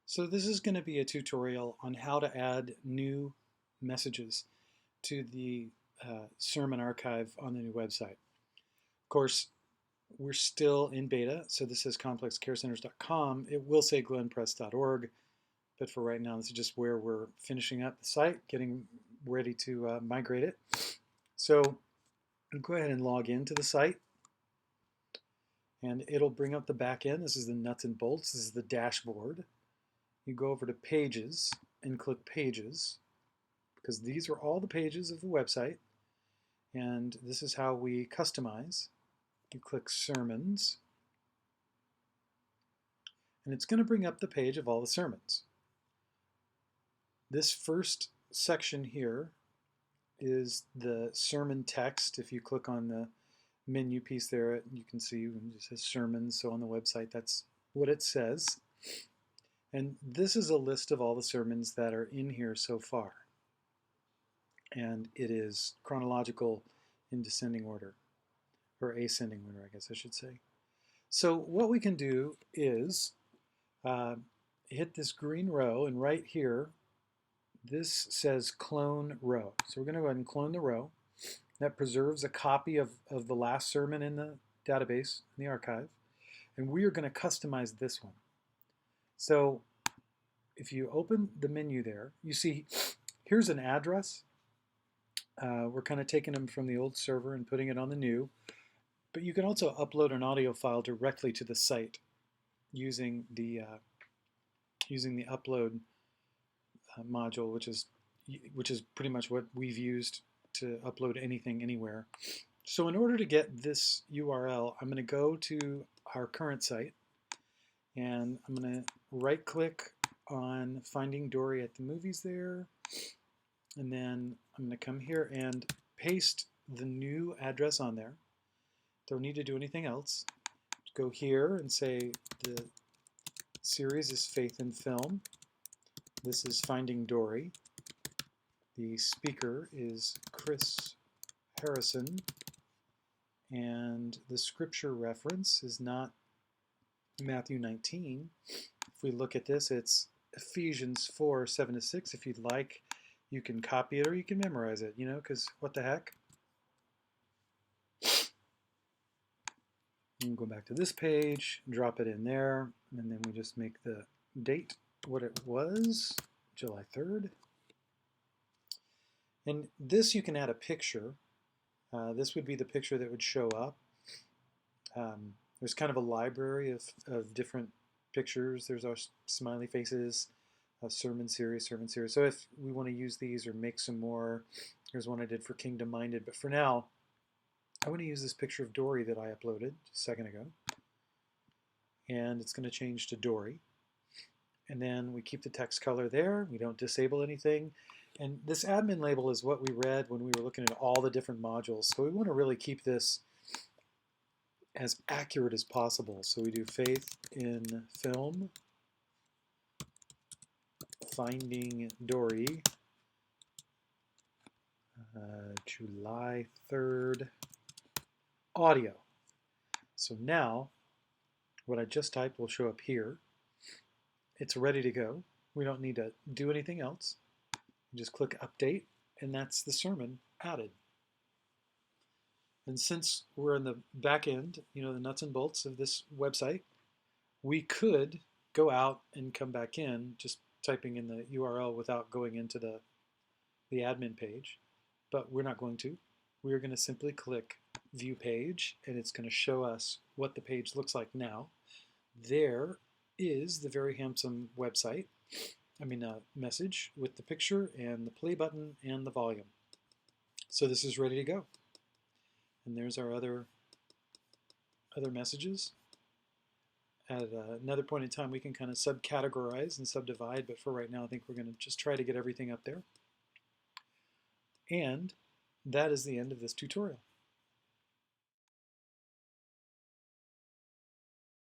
So this is going to be a tutorial on how to add new messages to the sermon archive on the new website. Of course, we're still in beta, so this is complexcarecenters.com. It will say glenpress.org, but for right now, this is just where we're finishing up the site, getting ready to migrate it. So go ahead and log into the site, and it'll bring up the back end. This is the nuts and bolts. This is the dashboard. You go over to Pages and click Pages, because these are all the pages of the website, and this is how we customize. You click Sermons, and it's going to bring up the page of all the sermons. This first section here is the sermon text. If you click on the menu piece there, you can see it says sermons, so on the website that's what it says. And this is a list of all the sermons that are in here so far. And it is chronological in descending order, or ascending order, I guess I should say. So what we can do is hit this green row, and right here, this says clone row. So we're going to go ahead and clone the row. That preserves a copy of the last sermon in the database, in the archive. And we are going to customize this one. So if you open the menu there, you see here's an address. We're kind of taking them from the old server and putting it on the new. But you can also upload an audio file directly to the site using the upload module, which is pretty much what we've used to upload anything anywhere. So in order to get this URL, I'm going to go to our current site, and I'm going to right-click on Finding Dory at the Movies there, and then I'm going to come here and paste the new address on there. Don't need to do anything else. Go here and say the series is Faith in Film. This is Finding Dory. The speaker is Chris Harrison. And the scripture reference is not Matthew 19. If we look at this, it's Ephesians 4, 7-6. If you'd like, you can copy it or you can memorize it, because what the heck. And go back to this page, drop it in there, and then we just make the date what it was, July 3rd. And this you can add a picture. This would be the picture that would show up. There's kind of a library of different pictures. There's our smiley faces, a sermon series. So if we want to use these or make some more, here's one I did for Kingdom Minded. But for now, I want to use this picture of Dory that I uploaded just a second ago. And it's going to change to Dory. And then we keep the text color there. We don't disable anything. And this admin label is what we read when we were looking at all the different modules. So we want to really keep this as accurate as possible. So we do Faith in Film, Finding Dory, July 3rd, audio. So now what I just typed will show up here. It's ready to go. We don't need to do anything else. You just click Update, and that's the sermon added. And since we're in the back end, the nuts and bolts of this website, we could go out and come back in just typing in the URL without going into the admin page, but we're not going to. We're going to simply click View Page, and it's going to show us what the page looks like now. There is the very handsome website, message with the picture and the play button and the volume. So this is ready to go. And there's our other messages. At another point in time, we can kind of subcategorize and subdivide, but for right now, I think we're going to just try to get everything up there. And that is the end of this tutorial.